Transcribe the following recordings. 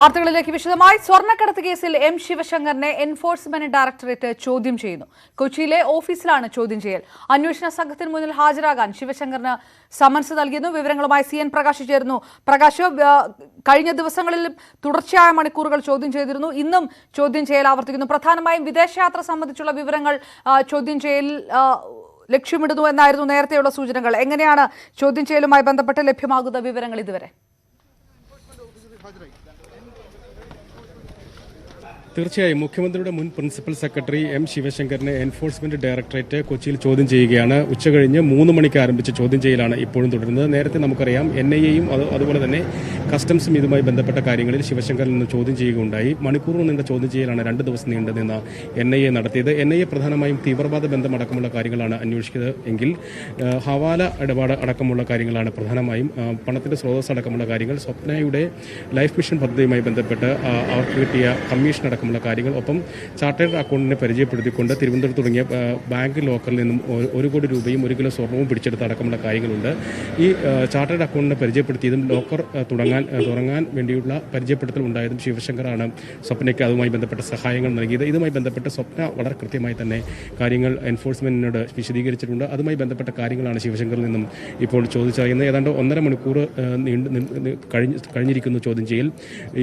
വാർത്തകളിലേക്ക് വിശദമായി. സ്വർണ്ണക്കടത്ത് കേസിൽ എം ശിവശങ്കറിനെ എൻഫോഴ്സ്മെന്റ് ഡയറക്ടറേറ്റ് ചോദ്യം ചെയ്യുന്നു. കൊച്ചിയിലെ ഓഫീസിലാണ് ചോദ്യം ചെയ്യൽ. അന്വേഷണ സംഘത്തിന് മുന്നിൽ ഹാജരാകാൻ ശിവശങ്കറിന് സമൻസ് നൽകിയിരുന്നു. വിവരങ്ങളുമായി CN പ്രകാശ് ചേരുന്നു. പ്രകാശ്, കഴിഞ്ഞ ദിവസങ്ങളിലും തുടർച്ചയായ മണിക്കൂറുകൾ ചോദ്യം ചെയ്തിരുന്നു. ഇന്നും ചോദ്യം ചെയ്യൽ ആവർത്തിക്കുന്നു. പ്രധാനമായും വിദേശയാത്ര സംബന്ധിച്ചുള്ള വിവരങ്ങൾ ചോദ്യം ചെയ്യൽ ലക്ഷ്യമിടുന്നു എന്നായിരുന്നു നേരത്തെയുള്ള സൂചനകൾ. എങ്ങനെയാണ് ചോദ്യം ചെയ്യലുമായി ബന്ധപ്പെട്ട് ലഭ്യമാകുന്ന വിവരങ്ങൾ ഇതുവരെ? തീർച്ചയായും മുഖ്യമന്ത്രിയുടെ മുൻ പ്രിൻസിപ്പൽ സെക്രട്ടറി എം ശിവശങ്കറിനെ എൻഫോഴ്സ്മെന്റ് ഡയറക്ടറേറ്റ് കൊച്ചിയിൽ ചോദ്യം ചെയ്യുകയാണ്. ഉച്ചകഴിഞ്ഞ് 3 മണിക്ക് ആരംഭിച്ച ചോദ്യം ചെയ്യലാണ് ഇപ്പോഴും തുടരുന്നത്. നേരത്തെ നമുക്കറിയാം NIAയും അതുപോലെ തന്നെ കസ്റ്റംസും ഇതുമായി ബന്ധപ്പെട്ട കാര്യങ്ങളിൽ ശിവശങ്കറിൽ നിന്ന് ചോദ്യം ചെയ്യുകയുണ്ടായി. മണിക്കൂറുകൾ നീണ്ട ചോദ്യം ചെയ്യലാണ് 2 ദിവസം നീണ്ടുനിന്ന NIA നടത്തിയത്. NIA പ്രധാനമായും തീവ്രവാദ ബന്ധമടക്കമുള്ള കാര്യങ്ങളാണ് അന്വേഷിക്കുന്നത് എങ്കിൽ ഹവാല ഇടപാട് അടക്കമുള്ള കാര്യങ്ങളാണ് പ്രധാനമായും പണത്തിന്റെ സ്രോതസ് അടക്കമുള്ള കാര്യങ്ങൾ, സ്വപ്നയുടെ ലൈഫ് മിഷൻ പദ്ധതിയുമായി ബന്ധപ്പെട്ട് അവർക്ക് കിട്ടിയ കമ്മീഷൻ അടക്കമുള്ള കാര്യങ്ങൾ, ഒപ്പം ചാർട്ടേഡ് അക്കൗണ്ടിനെ പരിചയപ്പെടുത്തിക്കൊണ്ട് തിരുവനന്തപുരത്ത് തുടങ്ങിയ ബാങ്ക് ലോക്കറിൽ നിന്നും 1 കോടി രൂപയും 1 കിലോ സ്വർണവും പിടിച്ചെടുത്ത അടക്കമുള്ള കാര്യങ്ങളുണ്ട്. ഈ ചാർട്ടേഡ് അക്കൗണ്ടിനെ പരിചയപ്പെടുത്തിയതും ലോക്കർ തുടങ്ങാൻ വേണ്ടിയുള്ള പരിചയപ്പെടുത്തൽ ഉണ്ടായതും ശിവശങ്കറാണ് സ്വപ്നയ്ക്ക് അതുമായി ബന്ധപ്പെട്ട സഹായങ്ങൾ നൽകിയത്. ഇതുമായി ബന്ധപ്പെട്ട് സ്വപ്ന വളരെ കൃത്യമായി തന്നെ കാര്യങ്ങൾ എൻഫോഴ്സ്മെന്റിനോട് വിശദീകരിച്ചിട്ടുണ്ട്. അതുമായി ബന്ധപ്പെട്ട കാര്യങ്ങളാണ് ശിവശങ്കറിൽ നിന്നും ഇപ്പോൾ ചോദിച്ചറിയുന്നത്. ഏതാണ്ട് 1.5 മണിക്കൂർ കഴിഞ്ഞിരിക്കുന്നു ചോദ്യം ചെയ്യൽ.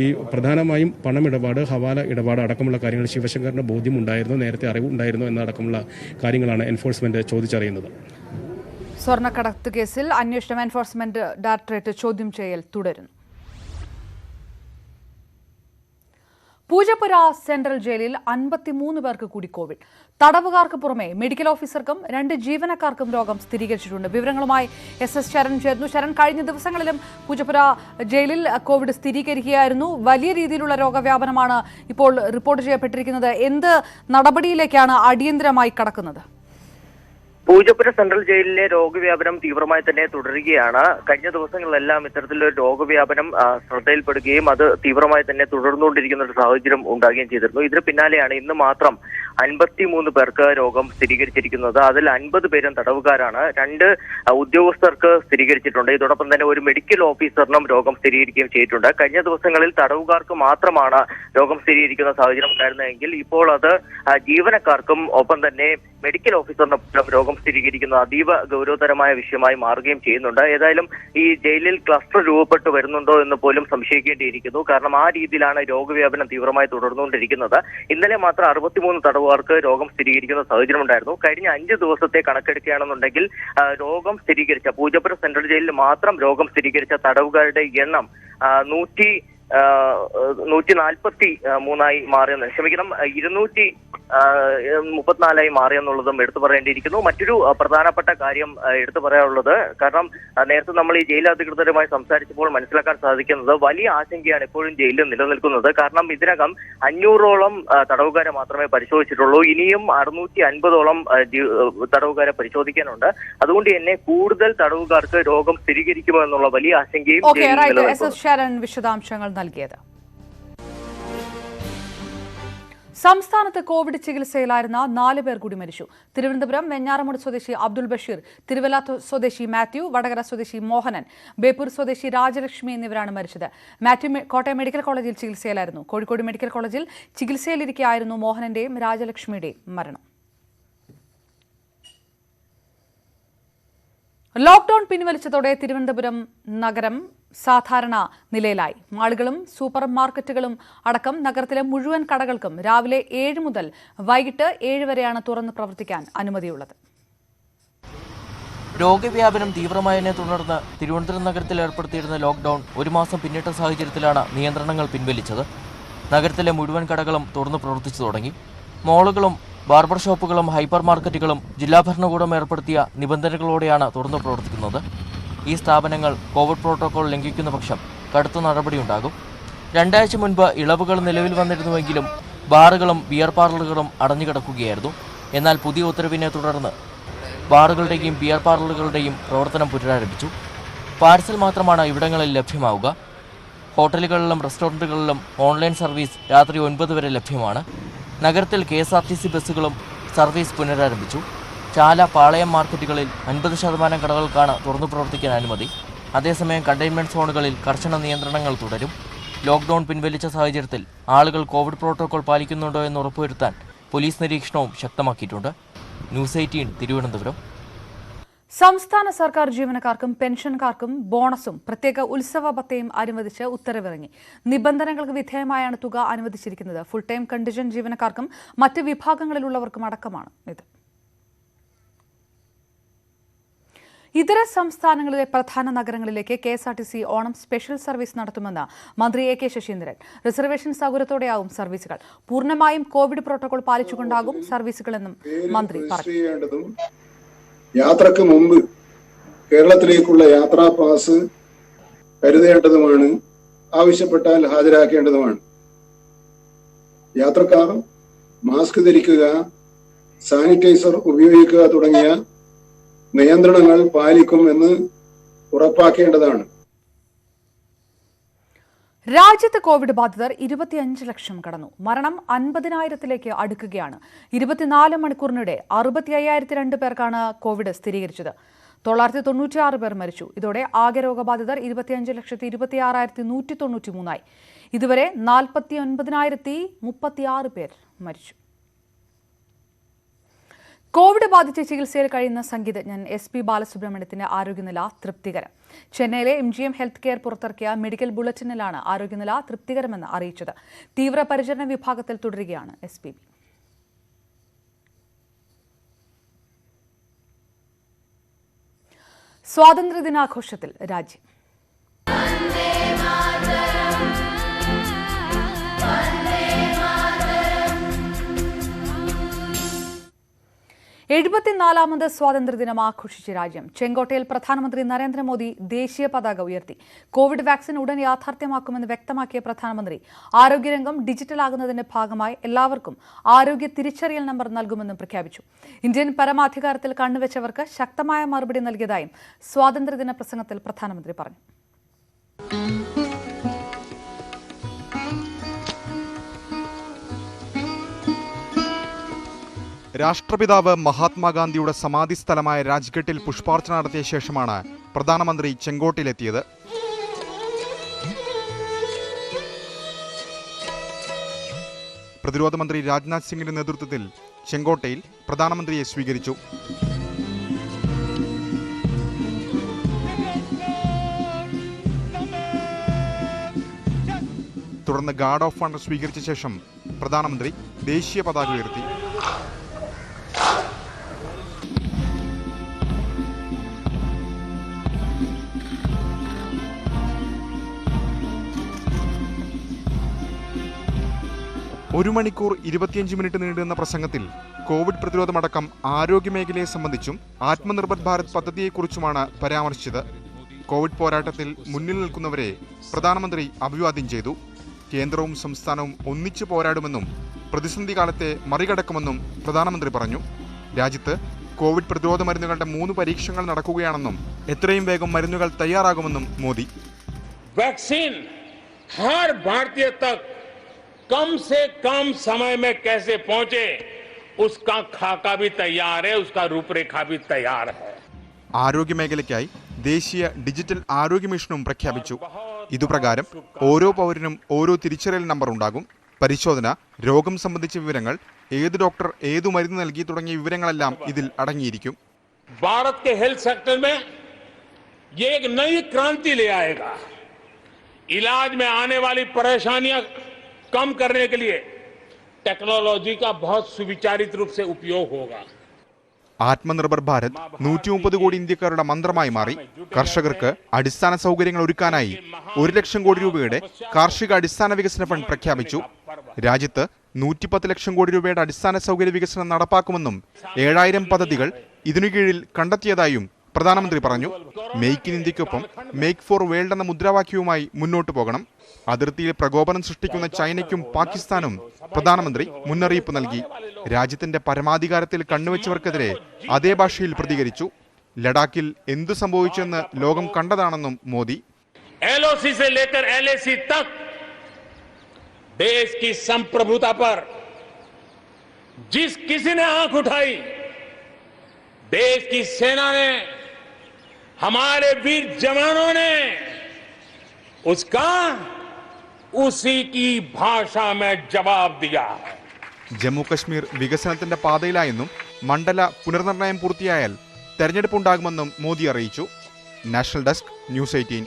ഈ പ്രധാനമായും പണമിടപാട്, ഹവാല ഇടപാട് അടക്കമുള്ള കാര്യങ്ങൾ ശിവശങ്കറിന് ബോധ്യമുണ്ടായിരുന്നു, നേരത്തെ അറിവുണ്ടായിരുന്നു എന്നടക്കമുള്ള കാര്യങ്ങളാണ് എൻഫോഴ്സ്മെന്റ് ചോദിച്ചറിയുന്നത്. സ്വർണ്ണക്കടത്ത് കേസിൽ അന്വേഷണം എൻഫോഴ്സ്മെന്റ് ഡയറക്ടറേറ്റ് ചോദ്യം ചെയ്യൽ തുടരുന്നു. പൂജപ്പുര സെൻട്രൽ ജയിലിൽ 53 പേർക്ക് കൂടി കോവിഡ്. തടവുകാർക്ക് പുറമെ മെഡിക്കൽ ഓഫീസർക്കും 2 ജീവനക്കാർക്കും രോഗം സ്ഥിരീകരിച്ചിട്ടുണ്ട്. വിവരങ്ങളുമായി SS ശരൺ ചേർന്നു. ശരൺ, കഴിഞ്ഞ ദിവസങ്ങളിലും പൂജപ്പുര ജയിലിൽ കോവിഡ് സ്ഥിരീകരിക്കുകയായിരുന്നു. വലിയ രീതിയിലുള്ള രോഗവ്യാപനമാണ് ഇപ്പോൾ റിപ്പോർട്ട് ചെയ്യപ്പെട്ടിരിക്കുന്നത്. എന്ത് നടപടിയിലേക്കാണ് അടിയന്തരമായി കടക്കുന്നത്? പൂജപ്പുര സെൻട്രൽ ജയിലിലെ രോഗവ്യാപനം തീവ്രമായി തന്നെ തുടരുകയാണ്. കഴിഞ്ഞ ദിവസങ്ങളിലെല്ലാം ഇത്തരത്തിലൊരു രോഗവ്യാപനം ശ്രദ്ധയിൽപ്പെടുകയും അത് തീവ്രമായി തന്നെ തുടർന്നുകൊണ്ടിരിക്കുന്ന ഒരു സാഹചര്യം ഉണ്ടാകുകയും ചെയ്തിരുന്നു. ഇതിന് പിന്നാലെയാണ് ഇന്ന് മാത്രം 53 പേർക്ക് രോഗം സ്ഥിരീകരിച്ചിരിക്കുന്നത്. അതിൽ 50 പേരും തടവുകാരാണ്. 2 ഉദ്യോഗസ്ഥർക്ക് സ്ഥിരീകരിച്ചിട്ടുണ്ട്. ഇതോടൊപ്പം തന്നെ ഒരു മെഡിക്കൽ ഓഫീസറിനും രോഗം സ്ഥിരീകരിക്കുകയും ചെയ്തിട്ടുണ്ട്. കഴിഞ്ഞ ദിവസങ്ങളിൽ തടവുകാർക്ക് മാത്രമാണ് രോഗം സ്ഥിരീകരിക്കുന്ന സാഹചര്യം ഉണ്ടായിരുന്നതെങ്കിൽ ഇപ്പോൾ അത് ജീവനക്കാർക്കും ഒപ്പം തന്നെ മെഡിക്കൽ ഓഫീസറിനും രോഗം സ്ഥിരീകരിക്കുന്നത് അതീവ ഗൗരവതരമായ വിഷയമായി മാറുകയും ചെയ്യുന്നുണ്ട്. ഏതായാലും ഈ ജയിലിൽ ക്ലസ്റ്റർ രൂപപ്പെട്ടു വരുന്നുണ്ടോ എന്ന് പോലും സംശയിക്കേണ്ടിയിരിക്കുന്നു. കാരണം ആ രീതിയിലാണ് രോഗവ്യാപനം തീവ്രമായി തുടർന്നുകൊണ്ടിരിക്കുന്നത്. ഇന്നലെ മാത്രം 63 തടവുകാർക്ക് രോഗം സ്ഥിരീകരിക്കുന്ന സാഹചര്യം ഉണ്ടായിരുന്നു. കഴിഞ്ഞ 5 ദിവസത്തെ കണക്കെടുക്കുകയാണെന്നുണ്ടെങ്കിൽ രോഗം സ്ഥിരീകരിച്ച പൂജപ്പുര സെൻട്രൽ ജയിലിൽ മാത്രം രോഗം സ്ഥിരീകരിച്ച തടവുകാരുടെ എണ്ണം 143 മാറിയെന്ന് 234 മാറിയെന്നുള്ളതും എടുത്തു പറയേണ്ടിയിരിക്കുന്നു. മറ്റൊരു പ്രധാനപ്പെട്ട കാര്യം എടുത്തു പറയാനുള്ളത്, കാരണം നേരത്തെ നമ്മൾ ഈ ജയിൽ അധികൃതരുമായി സംസാരിച്ചപ്പോൾ മനസ്സിലാക്കാൻ സാധിക്കുന്നത് വലിയ ആശങ്കയാണ് ഇപ്പോഴും ജയിലിൽ നിലനിൽക്കുന്നത്. കാരണം ഇതിനകം 500ഓളം തടവുകാരെ മാത്രമേ പരിശോധിച്ചിട്ടുള്ളൂ. ഇനിയും 650ഓളം തടവുകാരെ പരിശോധിക്കാനുണ്ട്. അതുകൊണ്ട് തന്നെ കൂടുതൽ തടവുകാർക്ക് രോഗം സ്ഥിരീകരിക്കുമോ എന്നുള്ള വലിയ ആശങ്കയും വിശദാംശങ്ങൾ നൽകിയത്. സംസ്ഥാനത്ത് കോവിഡ് ചികിത്സയിലായിരുന്ന 4 പേർ കൂടി മരിച്ചു. തിരുവനന്തപുരം വെഞ്ഞാറമൂട് സ്വദേശി അബ്ദുൾ ബഷീർ, തിരുവല്ല സ്വദേശി മാത്യു, വടകര സ്വദേശി മോഹനൻ, ബേപ്പൂർ സ്വദേശി രാജലക്ഷ്മി എന്നിവരാണ് മരിച്ചത്. മാത്യു കോട്ടയം മെഡിക്കൽ കോളേജിൽ ചികിത്സയിലായിരുന്നു. കോഴിക്കോട് മെഡിക്കൽ കോളേജിൽ ചികിത്സയിലിരിക്കെയായിരുന്നു മോഹനന്റെയും രാജലക്ഷ്മിയുടെയും മരണം. ലോക്ഡൌൺ പിൻവലിച്ചതോടെ തിരുവനന്തപുരം നഗരം സാധാരണ നിലയിലായി. മാളുകളും സൂപ്പർ മാർക്കറ്റുകളും അടക്കം നഗരത്തിലെ മുഴുവൻ കടകൾക്കും രാവിലെ 7 മുതൽ വൈകിട്ട് 7 വരെയാണ് തുറന്ന് പ്രവർത്തിക്കാൻ അനുമതിയുള്ളത്. രോഗവ്യാപനം തീവ്രമായതിനെ തുടർന്ന് തിരുവനന്തപുരം നഗരത്തിൽ ഏർപ്പെടുത്തിയിരുന്ന ലോക്ഡൌൺ 1 മാസം പിന്നിട്ട സാഹചര്യത്തിലാണ് നിയന്ത്രണങ്ങൾ പിൻവലിച്ചത്. നഗരത്തിലെ മുഴുവൻ കടകളും തുറന്ന് പ്രവർത്തിച്ചു തുടങ്ങി. മോളുകളും ബാർബർ ഷോപ്പുകളും ഹൈപ്പർ മാർക്കറ്റുകളും ജില്ലാ ഭരണകൂടം ഏർപ്പെടുത്തിയ നിബന്ധനകളോടെയാണ് തുറന്നു പ്രവർത്തിക്കുന്നത്. ഈ സ്ഥാപനങ്ങൾ കോവിഡ് പ്രോട്ടോകോൾ ലംഘിക്കുന്ന പക്ഷം കടുത്ത നടപടിയുണ്ടാകും. 2 ആഴ്ച മുൻപ് ഇളവുകൾ നിലവിൽ വന്നിരുന്നുവെങ്കിലും ബാറുകളും ബിയർ പാർലറുകളും അടഞ്ഞുകിടക്കുകയായിരുന്നു. എന്നാൽ പുതിയ ഉത്തരവിനെ തുടർന്ന് ബാറുകളുടെയും ബിയർ പാർലറുകളുടെയും പ്രവർത്തനം പുനരാരംഭിച്ചു. പാഴ്സൽ മാത്രമാണ് ഇവിടങ്ങളിൽ ലഭ്യമാവുക. ഹോട്ടലുകളിലും റെസ്റ്റോറൻറ്റുകളിലും ഓൺലൈൻ സർവീസ് രാത്രി 9 വരെ ലഭ്യമാണ്. നഗരത്തിൽ KSRTC ബസ്സുകളും സർവീസ് പുനരാരംഭിച്ചു. ചാല, പാളയം മാർക്കറ്റുകളിൽ 50% കടകൾക്കാണ് തുറന്നു പ്രവർത്തിക്കാൻ അനുമതി. അതേസമയം കണ്ടെയ്ൻമെന്റ് സോണുകളിൽ കർശന നിയന്ത്രണങ്ങൾ തുടരും. ലോക്ക്ഡൌൺ പിൻവലിച്ച സാഹചര്യത്തിൽ ആളുകൾ കോവിഡ് പ്രോട്ടോകോൾ പാലിക്കുന്നുണ്ടോ എന്ന് ഉറപ്പുവരുത്താൻ പോലീസ് നിരീക്ഷണവും ശക്തമാക്കിയിട്ടുണ്ട്. ന്യൂസ് 18 തിരുവനന്തപുരം. സംസ്ഥാന സർക്കാർ ജീവനക്കാർക്കും പെൻഷൻകാർക്കും ബോണസും പ്രത്യേക ഉത്സവ ഭത്തയും അനുവദിച്ച് ഉത്തരവിറങ്ങി. നിബന്ധനകൾക്ക് വിധേയമായാണ് തുക അനുവദിച്ചിരിക്കുന്നത്. ഫുൾ ടൈം കണ്ടിജന്റ് ജീവനക്കാർക്കും മറ്റ് വിഭാഗങ്ങളിലുള്ളവർക്കും അടക്കമാണ് ഇത്. ഇതര സംസ്ഥാനങ്ങളിലെ പ്രധാന നഗരങ്ങളിലേക്ക് KSRTC ഓണം സ്പെഷ്യൽ സർവീസ് നടത്തുമെന്ന് മന്ത്രി AK ശശീന്ദ്രൻ. റിസർവേഷൻ സൗകര്യത്തോടെയാവും സർവീസുകൾ. പൂർണ്ണമായും കോവിഡ് പ്രോട്ടോകോൾ പാലിച്ചുകൊണ്ടാകും സർവീസുകളെന്നും മന്ത്രി പറഞ്ഞു. യാത്രക്ക് മുമ്പ് കേരളത്തിലേക്കുള്ള യാത്രാ പാസ് കരുതേണ്ടതുമാണ്, ആവശ്യപ്പെട്ടാൽ ഹാജരാക്കേണ്ടതുമാണ്. യാത്രക്കാർ മാസ്ക് ധരിക്കുക, സാനിറ്റൈസർ ഉപയോഗിക്കുക തുടങ്ങിയ നിയന്ത്രണങ്ങൾ പാലിക്കുമെന്ന് ഉറപ്പാക്കേണ്ടതാണ്. രാജ്യത്ത് കോവിഡ് ബാധിതർ 25 ലക്ഷം കടന്നു. മരണം 50,000-ലേക്ക് അടുക്കുകയാണ്. 24 മണിക്കൂറിനിടെ 65,002 പേർക്കാണ് കോവിഡ് സ്ഥിരീകരിച്ചത്. 996 പേർ മരിച്ചു. ഇതോടെ ആകെ രോഗബാധിതർ 25,26,193 ഇതുവരെ 49,036 പേർ മരിച്ചു. കോവിഡ് ബാധിച്ച് ചികിത്സയിൽ കഴിയുന്ന സംഗീതജ്ഞൻ SP ബാലസുബ്രഹ്മണ്യത്തിന്റെ ആരോഗ്യനില തൃപ്തികരം. ചെന്നൈയിലെ MGM ഹെൽത്ത് കെയർ പുറത്തിറക്കിയ മെഡിക്കൽ ബുള്ളറ്റിനിലാണ് ആരോഗ്യനില തൃപ്തികരമെന്ന് അറിയിച്ചത്. തീവ്രപരിചരണ വിഭാഗത്തിൽ തുടരുകയാണ് SPB. സ്വാതന്ത്ര്യദിനാഘോഷത്തിൽ രാജ്യം. എഴുപത്തിനാലാമത് സ്വാതന്ത്ര്യദിനം ആഘോഷിച്ച രാജ്യം. ചെങ്കോട്ടയിൽ പ്രധാനമന്ത്രി നരേന്ദ്രമോദി ദേശീയ പതാക ഉയർത്തി. കോവിഡ് വാക്സിൻ ഉടൻ യാഥാർത്ഥ്യമാക്കുമെന്ന് വ്യക്തമാക്കിയ പ്രധാനമന്ത്രി ആരോഗ്യരംഗം ഡിജിറ്റലാകുന്നതിന്റെ ഭാഗമായി എല്ലാവർക്കും ആരോഗ്യ തിരിച്ചറിയൽ നമ്പർ നൽകുമെന്നും പ്രഖ്യാപിച്ചു. ഇന്ത്യൻ പരമാധികാരത്തിൽ കണ്ണുവെച്ചവർക്ക് ശക്തമായ മറുപടി നൽകിയതായും സ്വാതന്ത്ര്യദിന പ്രസംഗത്തിൽ പ്രധാനമന്ത്രി പറഞ്ഞു. രാഷ്ട്രപിതാവ് മഹാത്മാഗാന്ധിയുടെ സമാധി സ്ഥലമായ രാജ്ഘട്ടിൽ പുഷ്പാർച്ചന നടത്തിയ ശേഷമാണ് പ്രധാനമന്ത്രി ചെങ്കോട്ടയിലെത്തിയത്. പ്രതിരോധ മന്ത്രി രാജ്നാഥ് സിംഗിന്റെ നേതൃത്വത്തിൽ ചെങ്കോട്ടയിൽ പ്രധാനമന്ത്രിയെ സ്വീകരിച്ചു. തുടർന്ന് ഗാർഡ് ഓഫ് ഓണർ സ്വീകരിച്ച ശേഷം പ്രധാനമന്ത്രി ദേശീയ പതാക ഉയർത്തി. ഒരു മണിക്കൂർ 25 മിനിറ്റ് നീണ്ടുനിന്ന പ്രസംഗത്തിൽ കോവിഡ് പ്രതിരോധമടക്കം ആരോഗ്യമേഖലയെ സംബന്ധിച്ചും ആത്മനിർഭർ ഭാരത് പദ്ധതിയെക്കുറിച്ചുമാണ് പരാമർശിച്ചത്. കോവിഡ് പോരാട്ടത്തിൽ മുന്നിൽ നിൽക്കുന്നവരെ പ്രധാനമന്ത്രി അഭിവാദ്യം ചെയ്തു. കേന്ദ്രവും സംസ്ഥാനവും ഒന്നിച്ചു പോരാടുമെന്നും പ്രതിസന്ധി കാലത്തെ മറികടക്കുമെന്നും പ്രധാനമന്ത്രി പറഞ്ഞു. രാജ്യത്ത് കോവിഡ് പ്രതിരോധ മരുന്നുകളുടെ 3 പരീക്ഷണങ്ങൾ നടക്കുകയാണെന്നും എത്രയും വേഗം മരുന്നുകൾ തയ്യാറാകുമെന്നും മോദി. वैक्सीन हर भारतीय तक कम से कम समय में कैसे पहुंचे उसका खाका भी तैयार है, उसका रूपरेखा भी तैयार है. ആരോഗ്യമേഖലയ്ക്കായി ദേശീയ ഡിജിറ്റൽ ആരോഗ്യ മിഷനും പ്രഖ്യാപിച്ചു. ഇതുപ്രകാരം ഓരോ പൗരനും ഓരോ തിരിച്ചറിയൽ നമ്പർ ഉണ്ടാകും. പരിശോധന, രോഗം സംബന്ധിച്ച വിവരങ്ങൾ, ഏത് ഡോക്ടർ ഏതു മരുന്ന് നൽകി തുടങ്ങിയ വിവരങ്ങളെല്ലാം ഇതിൽ അടങ്ങിയിരിക്കും. भारत के हेल्थ सेक्टर में ये एक नई क्रांति ले आएगा. इलाज में आने वाली परेशानियां कम करने के लिए टेक्नोलॉजी का बहुत सुविचारित रूप से उपयोग होगा. ആത്മനിർഭർ ഭാരത് 130 കോടി ഇന്ത്യക്കാരുടെ മന്ത്രമായി മാറി. കർഷകർക്ക് അടിസ്ഥാന സൗകര്യങ്ങൾ ഒരുക്കാനായി 1 ലക്ഷം കോടി രൂപയുടെ കാർഷിക അടിസ്ഥാന വികസന ഫണ്ട് പ്രഖ്യാപിച്ചു. രാജ്യത്ത് 110 ലക്ഷം കോടി രൂപയുടെ അടിസ്ഥാന സൗകര്യ വികസനം നടപ്പാക്കുമെന്നും 7000 പദ്ധതികൾ ഇതിനു കീഴിൽ കണ്ടെത്തിയതായും പ്രധാനമന്ത്രി പറഞ്ഞു. മേക്ക് ഇൻ ഇന്ത്യക്കൊപ്പം മേക്ക് ഫോർ വേൾഡ് എന്ന മുദ്രാവാക്യവുമായി മുന്നോട്ട് പോകണം. അതിർത്തിയിൽ പ്രകോപനം സൃഷ്ടിക്കുന്ന ചൈനയ്ക്കും പാകിസ്ഥാനും പ്രധാനമന്ത്രി മുന്നറിയിപ്പ് നൽകി. രാജ്യത്തിന്റെ പരമാധികാരത്തിൽ കണ്ണുവെച്ചവർക്കെതിരെ അതേ ഭാഷയിൽ പ്രതികരിച്ചു. ലഡാക്കിൽ എന്തു സംഭവിച്ചെന്ന് ലോകം കണ്ടതാണെന്നും മോദി. LOC से लेकर LAC तक देश की संप्रभुता पर जिस किसी ने आंख उठाई, देश की सेना ने, हमारे वीर जवानों ने उसका उसी की भाषा में जवाब दिया है। ജമ്മു കശ്മീർ വികസനത്തിന്റെ പാതയിലായെന്നും മണ്ഡല പുനർനിർണയം പൂർത്തിയായാൽ തെരഞ്ഞെടുപ്പുണ്ടാകുമെന്നും മോദി അറിയിച്ചു. National desk, news 18.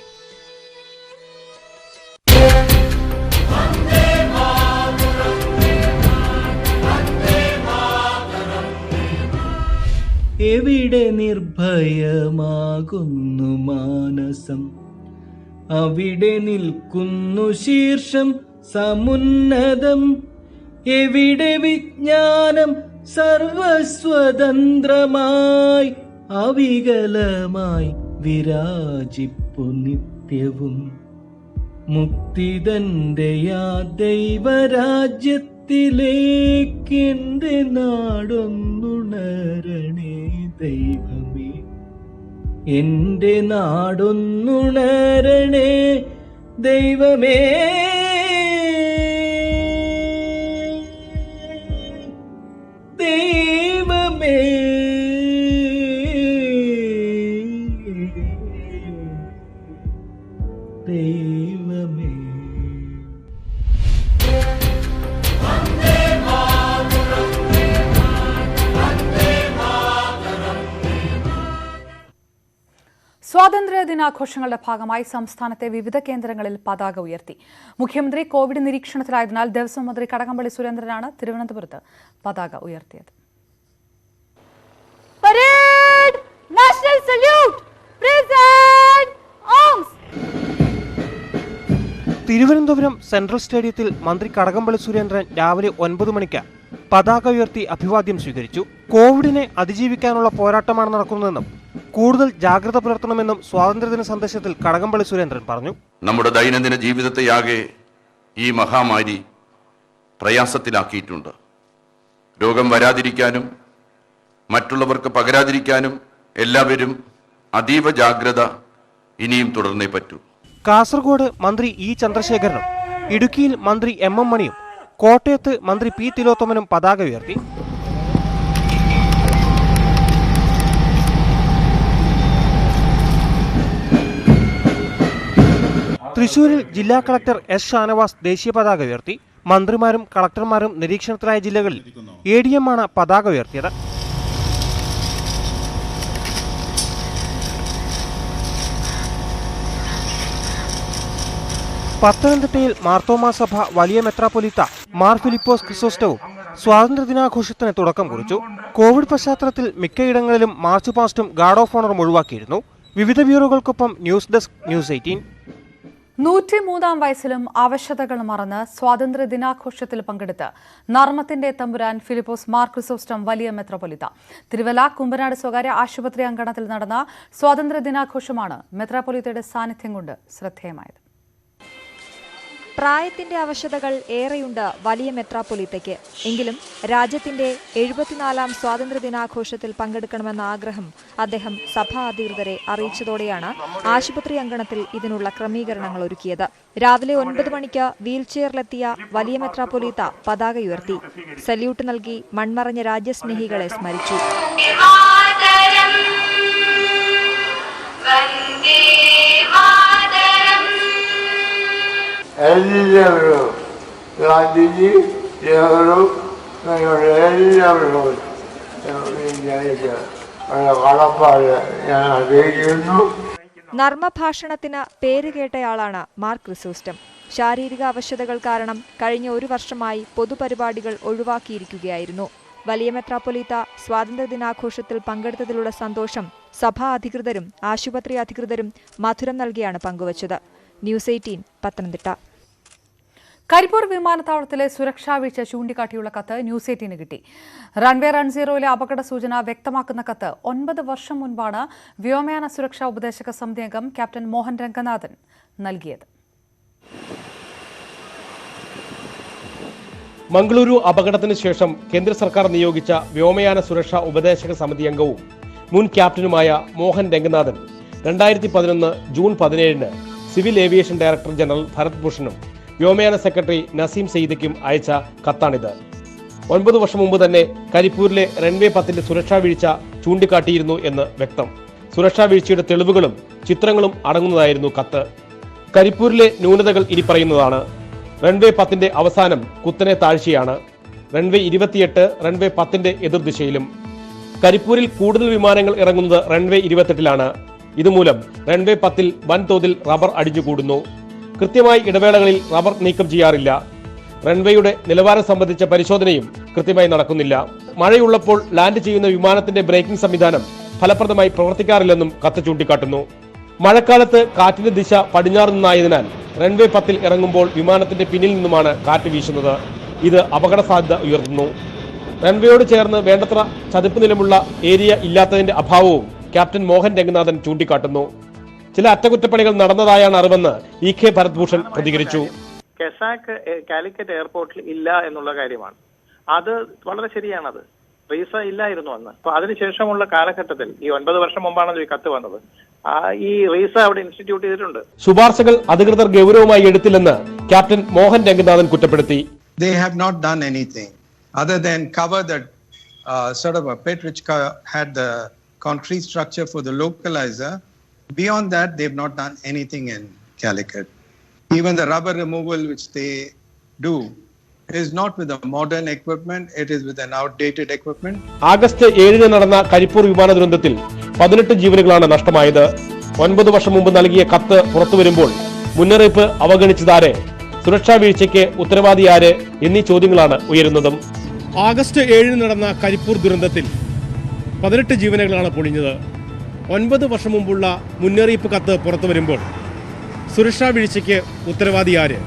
എവിടെ നിർഭയമാകുന്നു മാനസം, അവിടെ നിൽക്കുന്നു ശീർഷം സമുന്നതം. എവിടെ വിജ്ഞാനം സർവസ്വതന്ത്രമായി അവികലമായി വിരാജിപ്പു നിത്യവും. മുക്തിതന്റെയാ ദൈവരാജ്യത്തിലേക്കെന്റെ നാടൊന്നുണരണേ ദൈവമേ, എന്റെ നാടൊന്നുണരണേ ദൈവമേ. ദൈവമേ ദൈവമേ. സ്വാതന്ത്ര്യ ദിനാഘോഷങ്ങളുടെ ഭാഗമായി സംസ്ഥാനത്തെ വിവിധ കേന്ദ്രങ്ങളിൽ പതാക ഉയർത്തി. മുഖ്യമന്ത്രി കോവിഡ് നിരീക്ഷണത്തിലായതിനാൽ ദേവസ്വം മന്ത്രി കടകംപള്ളി സുരേന്ദ്രനാണ് തിരുവനന്തപുരത്ത് പതാക ഉയർത്തിയത്. തിരുവനന്തപുരം സെൻട്രൽ സ്റ്റേഡിയത്തിൽ മന്ത്രി കടകംപള്ളി സുരേന്ദ്രൻ രാവിലെ 9 മണിക്ക് പതാക ഉയർത്തി അഭിവാദ്യം സ്വീകരിച്ചു. കോവിഡിനെ അതിജീവിക്കാനുള്ള പോരാട്ടമാണ് നടക്കുന്നതെന്നും കൂടുതൽ ജാഗ്രത പുലർത്തണമെന്നും സ്വാതന്ത്ര്യദിന സന്ദേശത്തിൽ കടകംപള്ളി സുരേന്ദ്രൻ പറഞ്ഞു. നമ്മുടെ ദൈനംദിന ജീവിതത്തെയാകെ ഈ മഹാമാരി പ്രയാസത്തിലാക്കിയിട്ടുണ്ട്. രോഗം വരാതിരിക്കാനും മറ്റുള്ളവർക്ക് പകരാതിരിക്കാനും എല്ലാവരും അതീവ ജാഗ്രത ഇനിയും തുടർന്നേ പറ്റൂ. കാസർഗോഡ് മന്ത്രി ഇ ചന്ദ്രശേഖരനും ഇടുക്കിയിൽ മന്ത്രി MM മണിയും കോട്ടയത്ത് മന്ത്രി പി തിലോത്തമനും പതാക ഉയർത്തി. തൃശൂരിൽ ജില്ലാ കളക്ടർ S ഷാനവാസ് ദേശീയ പതാക ഉയർത്തി. മന്ത്രിമാരും കളക്ടർമാരും നിരീക്ഷണത്തിലായ ജില്ലകളിൽ ADM ആണ് പതാക ഉയർത്തിയത്. പത്തനംതിട്ടയിൽ മാർത്തോമാ സഭ വലിയ മെത്രാപ്പൊലീത്ത മാർ ഫിലിപ്പോസ് ക്രിസോസ്റ്റവും സ്വാതന്ത്ര്യദിനാഘോഷത്തിന് തുടക്കം കുറിച്ചു. കോവിഡ് പശ്ചാത്തലത്തിൽ മിക്കയിടങ്ങളിലും മാർച്ച് പാസ്റ്റും ഗാർഡ് ഓഫ് ഓണറും ഒഴിവാക്കിയിരുന്നു. വിവിധ ബ്യൂറോകൾക്കൊപ്പം ന്യൂസ് ഡെസ്ക്, ന്യൂസ് 18. 103-ാം വയസ്സിലും അവശതകൾ മറന്ന് സ്വാതന്ത്ര്യ ദിനാഘോഷത്തിൽ പങ്കെടുത്ത് നർമ്മത്തിന്റെ തമ്പുരാൻ ഫിലിപ്പോസ് മാർ ക്രിസോസ്റ്റം വലിയ മെത്രാപ്പൊലീത്ത. തിരുവല്ല കുമ്പനാട് സ്വകാര്യ ആശുപത്രി അങ്കണത്തിൽ നടന്ന സ്വാതന്ത്ര്യ ദിനാഘോഷമാണ് മെത്രാപ്പൊലീത്തയുടെ സാന്നിധ്യം കൊണ്ട് ശ്രദ്ധേയമായത്. പ്രായത്തിന്റെ അവശതകൾ ഏറെയുണ്ട് വലിയ മെത്രാപ്പൊലീത്തയ്ക്ക്. എങ്കിലും രാജ്യത്തിന്റെ 74-ാം സ്വാതന്ത്ര്യദിനാഘോഷത്തിൽ പങ്കെടുക്കണമെന്ന ആഗ്രഹം അദ്ദേഹം സഭാ അധികൃതരെ അറിയിച്ചതോടെയാണ് ആശുപത്രി അങ്കണത്തിൽ ഇതിനുള്ള ക്രമീകരണങ്ങൾ ഒരുക്കിയത്. രാവിലെ 9 മണിക്ക് വീൽചെയറിലെത്തിയ വലിയ മെത്രാപ്പൊലീത്ത പതാക ഉയർത്തി. സല്യൂട്ട് നൽകി മൺമറഞ്ഞ രാജ്യസ്നേഹികളെ സ്മരിച്ചു. എല്ലാവരും ഗാന്ധിജി നെഹ്റു എല്ലാവരും കടപ്പാട് ഞാൻ അറിയിക്കുന്നു. നർമ്മഭാഷണത്തിന് പേരുകേട്ടയാളാണ് മാർ ക്രിസോസ്റ്റം. ശാരീരിക അവശതകൾ കാരണം കഴിഞ്ഞ 1 വർഷമായി പൊതുപരിപാടികൾ ഒഴിവാക്കിയിരിക്കുകയായിരുന്നു. വലിയ മെത്രാപ്പൊലീത്ത സ്വാതന്ത്ര്യദിനാഘോഷത്തിൽ പങ്കെടുത്തതിലുള്ള സന്തോഷം സഭാ അധികൃതരും ആശുപത്രി അധികൃതരും മധുരം നൽകിയാണ് പങ്കുവച്ചത്. ന്യൂസ് 18 പത്തനംതിട്ട. കരിപ്പൂർ വിമാനത്താവളത്തിലെ സുരക്ഷാ വീഴ്ച ചൂണ്ടിക്കാട്ടിയുള്ള കത്ത് ന്യൂസ് 18 കിട്ടി. റൺവേ റൺ 0-ലെ അപകട സൂചന വ്യക്തമാക്കുന്ന കത്ത് 9 വർഷം മുൻപാണ് വ്യോമയാന സുരക്ഷാ ഉപദേശക സമിതി അംഗം ക്യാപ്റ്റൻ മോഹൻ രംഗനാഥൻ നൽകിയത്. മംഗളൂരു അപകടത്തിന് ശേഷം കേന്ദ്ര സർക്കാർ നിയോഗിച്ച വ്യോമയാന സുരക്ഷാ ഉപദേശക സമിതി അംഗവും മുൻ ക്യാപ്റ്റനുമായ മോഹൻ രംഗനാഥൻ 2011 ജൂൺ 17-ന് civil aviation director general Bharat ഭൂഷണും വ്യോമയാന സെക്രട്ടറി നസീം സെയ്ദയ്ക്കും അയച്ച കത്താണിത്. 9 വർഷം മുമ്പ് തന്നെ കരിപ്പൂരിലെ റൺവേ 10-ന്റെ സുരക്ഷാ വീഴ്ച ചൂണ്ടിക്കാട്ടിയിരുന്നു എന്ന് വ്യക്തം. സുരക്ഷാ വീഴ്ചയുടെ തെളിവുകളും ചിത്രങ്ങളും അടങ്ങുന്നതായിരുന്നു കത്ത്. കരിപ്പൂരിലെ ന്യൂനതകൾ ഇനി പറയുന്നതാണ്. റൺവേ 10ന്റെ അവസാനം കുത്തനെ താഴ്ചയാണ്. Runway 28 runway 10ന്റെ എതിർദിശയിലും. കരിപ്പൂരിൽ കൂടുതൽ വിമാനങ്ങൾ ഇറങ്ങുന്നത് റൺവേ 28ലാണ്. ഇതുമൂലം റൺവേ 10ൽ വൻതോതിൽ റബ്ബർ അടിഞ്ഞുകൂടുന്നു. കൃത്യമായി ഇടവേളകളിൽ റബ്ബർ നീക്കം ചെയ്യാറില്ല. റൺവേയുടെ നിലവാരം സംബന്ധിച്ച പരിശോധനയും കൃത്യമായി നടക്കുന്നില്ല. മഴയുള്ളപ്പോൾ ലാൻഡ് ചെയ്യുന്ന വിമാനത്തിന്റെ ബ്രേക്കിംഗ് സംവിധാനം ഫലപ്രദമായി പ്രവർത്തിക്കാറില്ലെന്നും കത്ത് ചൂണ്ടിക്കാട്ടുന്നു. മഴക്കാലത്ത് കാറ്റിന്റെ ദിശ പടിഞ്ഞാറ് നിന്നായതിനാൽ റൺവേ 10ൽ ഇറങ്ങുമ്പോൾ വിമാനത്തിന്റെ പിന്നിൽ നിന്നുമാണ് കാറ്റ് വീശുന്നത്. ഇത് അപകട സാധ്യത ഉയർത്തുന്നു. റൺവേയോട് ചേർന്ന് വേണ്ടത്ര ചതുപ്പ് നിലമുള്ള ഏരിയ ഇല്ലാത്തതിന്റെ അഭാവവും ക്യാപ്റ്റൻ മോഹൻ രംഗനാഥൻ ചൂണ്ടിക്കാട്ടുന്നു. ചില അറ്റകുറ്റപ്പണികൾ നടന്നതായാണ് അറിവെന്ന് EK ഭരത്ഭൂഷൺ പ്രതികരിച്ചു. കെസാക്ക് കാലിക്കറ്റ് എയർപോർട്ടിൽ ഇല്ല എന്നുള്ള കാര്യമാണ്. അത് വളരെ ശരിയാണത്. റീസ ഇല്ലായിരുന്നു അന്ന്. അപ്പൊ അതിനുശേഷമുള്ള കാലഘട്ടത്തിൽ ഈ 9 വർഷം മുമ്പാണല്ലോ ഈ കത്ത് വന്നത്. ഈ റീസ അവിടെ ഇൻസ്റ്റിറ്റ്യൂട്ട് ചെയ്തിട്ടുണ്ട്. ശുപാർശകൾ അധികൃതർ ഗൗരവമായി എടുത്തില്ലെന്ന് ക്യാപ്റ്റൻ മോഹൻ രംഗനാഥൻ കുറ്റപ്പെടുത്തി. They have not done anything other than cover that sort of a pit which had the concrete structure for the localizer. Beyond that, they've not done anything in Calicut. Even the rubber removal which they do is not with a modern equipment, it is with an outdated equipment. August 7 നടന്ന കരിപ്പൂർ വിമാന ദുരന്തത്തിൽ 18 ജീവനുകളാണ് നഷ്ടമായത്. 9 വർഷം മുമ്പ് നൽകിയ കത്ത് പുറത്തുവരുമ്പോൾ മുന്നറിയിപ്പ് അവഗണിച്ചതാരെ, സുരക്ഷാ വീഴ്ചയ്ക്ക് ഉത്തരവാദിയാര് എന്നീ ചോദ്യങ്ങളാണ് ഉയരുന്നതും. ആഗസ്റ്റ് 7 നടന്ന കരിപ്പൂർ ദുരന്തത്തിൽ 18 ജീവനുകളാണ് പൊളിഞ്ഞത്. 9 വർഷം മുമ്പുള്ള മുന്നറിയിപ്പ് കത്ത് പുറത്തു വരുമ്പോൾ സുരക്ഷാ വീഴ്ചയ്ക്ക് ഉത്തരവാദിയാര്,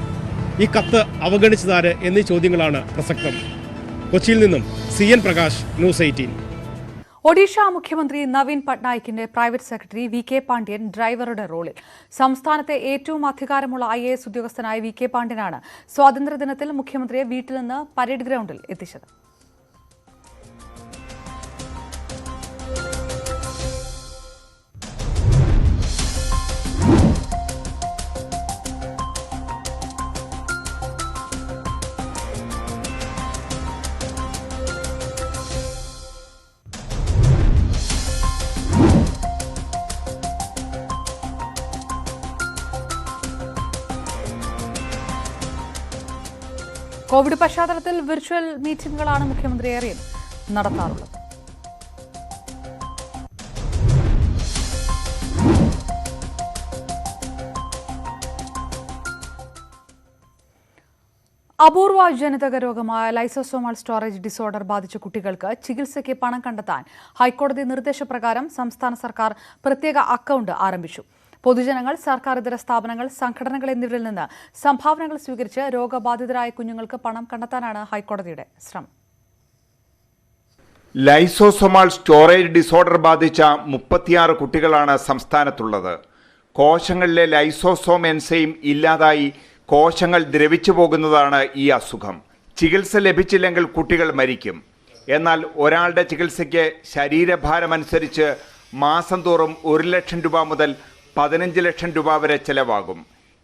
ഈ കത്ത് അവഗണിച്ചതാര് എന്നീ ചോദ്യങ്ങളാണ് പ്രസക്തം. കൊച്ചിയിൽ നിന്നും CN പ്രകാശ്, ന്യൂസ് 18. ഒഡീഷ മുഖ്യമന്ത്രി നവീൻ പട്നായിക്കിന്റെ പ്രൈവറ്റ് സെക്രട്ടറി VK പാണ്ഡ്യൻ ഡ്രൈവറുടെ റോളിൽ. സംസ്ഥാനത്തെ ഏറ്റവും അധികാരമുള്ള IAS ഉദ്യോഗസ്ഥനായ VK പാണ്ഡ്യനാണ് സ്വാതന്ത്ര്യദിനത്തിൽ മുഖ്യമന്ത്രിയെ വീട്ടിൽ നിന്ന് പരേഡ് ഗ്രൗണ്ടിൽ എത്തിച്ചത്. കോവിഡ് പശ്ചാത്തലത്തിൽ വിർച്വൽ മീറ്റിംഗുകളാണ് മുഖ്യമന്ത്രി ഏറെയും നടത്താറുള്ളത്. അപൂർവ ജനിതക രോഗമായ ലൈസോസോമൽ സ്റ്റോറേജ് ഡിസോർഡർ ബാധിച്ച കുട്ടികൾക്ക് ചികിത്സയ്ക്ക് പണം കണ്ടെത്താൻ ഹൈക്കോടതി നിർദ്ദേശപ്രകാരം സംസ്ഥാന സർക്കാർ പ്രത്യേക അക്കൗണ്ട് ആരംഭിച്ചു. പൊതുജനങ്ങൾ, സർക്കാർ ഇതര സ്ഥാപനങ്ങൾ, സംഘടനകൾ എന്നിവരിൽ നിന്ന് സംഭാവനകൾ സ്വീകരിച്ച് രോഗബാധിതരായ കുഞ്ഞുങ്ങൾക്ക് പണം കണ്ടെത്താനാണ് ഹൈക്കോടതിയുടെ ശ്രമം. ലൈസോസോമൽ സ്റ്റോറേജ് ഡിസോർഡർ ബാധിച്ച 36 കുട്ടികളാണ് സംസ്ഥാനത്തുള്ളത്. കോശങ്ങളിലെ ലൈസോസോം എൻസൈം ഇല്ലാതായി കോശങ്ങൾ ദ്രവിച്ചു പോകുന്നതാണ് ഈ അസുഖം. ചികിത്സ ലഭിച്ചില്ലെങ്കിൽ കുട്ടികൾ മരിക്കും. എന്നാൽ ഒരാളുടെ ചികിത്സയ്ക്ക് ശരീരഭാരമനുസരിച്ച് മാസം തോറും 1 ലക്ഷം രൂപ മുതൽ 15 ലക്ഷം രൂപ വരെ ചെലവാകും.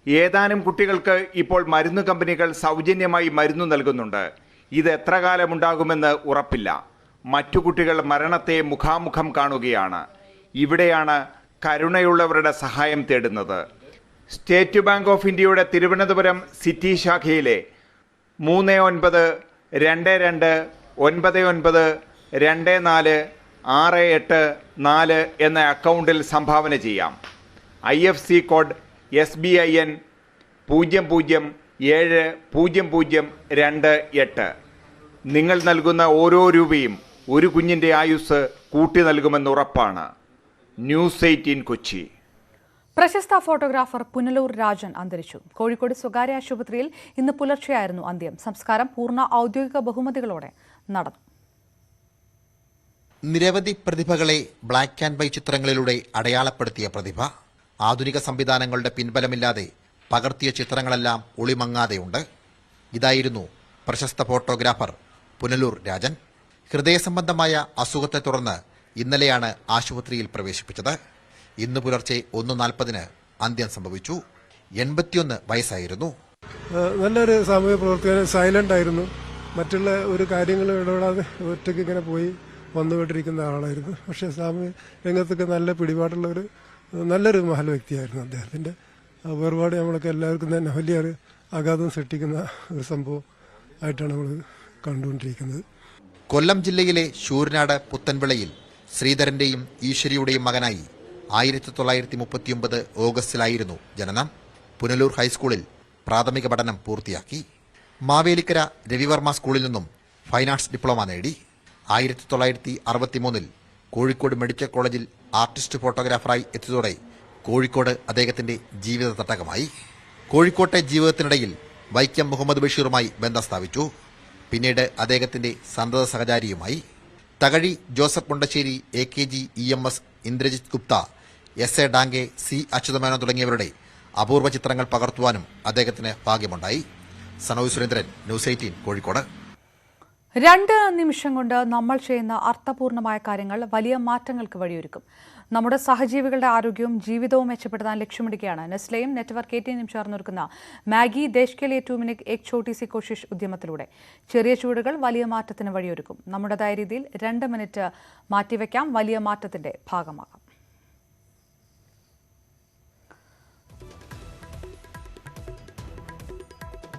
ഏതാനും കുട്ടികൾക്ക് ഇപ്പോൾ മരുന്ന് കമ്പനികൾ സൗജന്യമായി മരുന്ന് നൽകുന്നുണ്ട്. ഇത് എത്ര കാലമുണ്ടാകുമെന്ന് ഉറപ്പില്ല. മറ്റു കുട്ടികൾ മരണത്തെ മുഖാമുഖം കാണുകയാണ്. ഇവിടെയാണ് കരുണയുള്ളവരുടെ സഹായം തേടുന്നത്. സ്റ്റേറ്റ് ബാങ്ക് ഓഫ് ഇന്ത്യയുടെ തിരുവനന്തപുരം സിറ്റി ശാഖയിലെ 3992992468 എന്ന അക്കൗണ്ടിൽ സംഭാവന ചെയ്യാം. IFC code SBIN 00700028. നിങ്ങൾ നൽകുന്ന ഓരോ രൂപയും ഒരു കുഞ്ഞിൻ്റെ ആയുസ് കൂട്ടി നൽകുമെന്ന് ഉറപ്പാണ്. ന്യൂസ് 18 കൊച്ചി. പ്രശസ്ത ഫോട്ടോഗ്രാഫർ പുനലൂർ രാജൻ അന്തരിച്ചു. കോഴിക്കോട് സ്വകാര്യ ആശുപത്രിയിൽ ഇന്ന് പുലർച്ചെയായിരുന്നു അന്ത്യം. സംസ്കാരം പൂർണ്ണ ഔദ്യോഗിക ബഹുമതികളോടെ നടന്നു. നിരവധി പ്രതിഭകളെ ബ്ലാക്ക് ആൻഡ് വൈറ്റ് ചിത്രങ്ങളിലൂടെ അടയാളപ്പെടുത്തിയ പ്രതിഭ. ആധുനിക സംവിധാനങ്ങളുടെ പിൻബലമില്ലാതെ പകർത്തിയ ചിത്രങ്ങളെല്ലാം ഒളിമങ്ങാതെയുണ്ട്. ഇതായിരുന്നു പ്രശസ്ത ഫോട്ടോഗ്രാഫർ പുനലൂർ രാജൻ. ഹൃദയസംബന്ധമായ അസുഖത്തെ തുടർന്ന് ഇന്നലെയാണ് ആശുപത്രിയിൽ പ്രവേശിപ്പിച്ചത്. ഇന്ന് പുലർച്ചെ 1:40 അന്ത്യം സംഭവിച്ചു. 81 വയസ്സായിരുന്നു. നല്ലൊരു സാമൂഹ്യ പ്രവർത്തകൻ, സൈലന്റ് ആയിരുന്നു. മറ്റുള്ള ഒരു കാര്യങ്ങളും ഇടപെടാതെ ഒറ്റയ്ക്ക് ഇങ്ങനെ പോയി വന്നുകൊണ്ടിരിക്കുന്ന ആളായിരുന്നു. പക്ഷേ സാമൂഹ്യ രംഗത്തൊക്കെ നല്ല പിടിപാടുള്ള നല്ലൊരു മഹൽ വ്യക്തിയായിരുന്നു. അദ്ദേഹത്തിന്റെ വേർപാട് നമ്മളൊക്കെ എല്ലാവർക്കും തന്നെ വലിയൊരു ആഘാതം സൃഷ്ടിക്കുന്ന ഒരു സംഭവം ആയിട്ടാണ് നമ്മൾ കണ്ടുകൊണ്ടിരിക്കുന്നത്. കൊല്ലം ജില്ലയിലെ ശൂരനാട് പുത്തൻവിളയിൽ ശ്രീധരന്റെയും ഈശ്വരിയുടെയും മകനായി 1939 ഓഗസ്റ്റിലായിരുന്നു ജനനം. പുനലൂർ ഹൈസ്കൂളിൽ പ്രാഥമിക പഠനം പൂർത്തിയാക്കി. മാവേലിക്കര രവിവർമ്മ സ്കൂളിൽ നിന്നും ഫൈൻ ആർട്സ് ഡിപ്ലോമ നേടി. 1963 കോഴിക്കോട് മെഡിക്കൽ കോളേജിൽ ആർട്ടിസ്റ്റ് ഫോട്ടോഗ്രാഫറായി എത്തിയതോടെ കോഴിക്കോട് അദ്ദേഹത്തിന്റെ ജീവിത തട്ടകമായി. കോഴിക്കോട്ടെ ജീവിതത്തിനിടയിൽ വൈക്കം മുഹമ്മദ് ബഷീറുമായി ബന്ധം സ്ഥാപിച്ചു. പിന്നീട് അദ്ദേഹത്തിന്റെ സന്തത സഹചാരിയുമായി. Thakazhi Joseph Mundassery, AKG EMS, Indrajit Gupta, SA Dange, C Achuthamenon തുടങ്ങിയവരുടെ അപൂർവ ചിത്രങ്ങൾ പകർത്തുവാനും അദ്ദേഹത്തിന് ഭാഗ്യമുണ്ടായി. സനോജ് സുരേന്ദ്രൻ, ന്യൂസ് 18 കോഴിക്കോട്. 2 നിമിഷം കൊണ്ട് നമ്മൾ ചെയ്യുന്ന അർത്ഥപൂർണമായ കാര്യങ്ങൾ വലിയ മാറ്റങ്ങൾക്ക് വഴിയൊരുക്കും. നമ്മുടെ സഹജീവികളുടെ ആരോഗ്യവും ജീവിതവും മെച്ചപ്പെടുത്താൻ ലക്ഷ്യമിടുകയാണ് നെസ്ലെയും നെറ്റ്വർക്ക് 18 ചേർന്നൊരുക്കുന്ന മാഗി ദേശ് കെ ലിയെ 2 മിനിറ്റ് എക് ഛോട്ടി സി കോശിഷ് ഉദ്യമത്തിലൂടെ. ചെറിയ ചൂടുകൾ വലിയ മാറ്റത്തിന് വഴിയൊരുക്കും. നമ്മുടേതായ രീതിയിൽ 2 മിനിറ്റ് മാറ്റിവെക്കാം, വലിയ മാറ്റത്തിന്റെ ഭാഗമാകാം.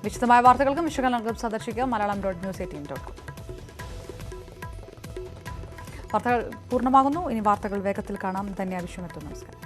വിശദമായ വാർത്തകൾക്കും വിശകലനങ്ങൾക്കും സന്ദർശിക്കുക malayalam.news18.com. വാർത്തകൾ പൂർണ്ണമാകുന്നു. ഇനി വാർത്തകൾ വേഗത്തിൽ കാണാം. ധന്യ വിശ്വമെത്തും. നമസ്കാരം.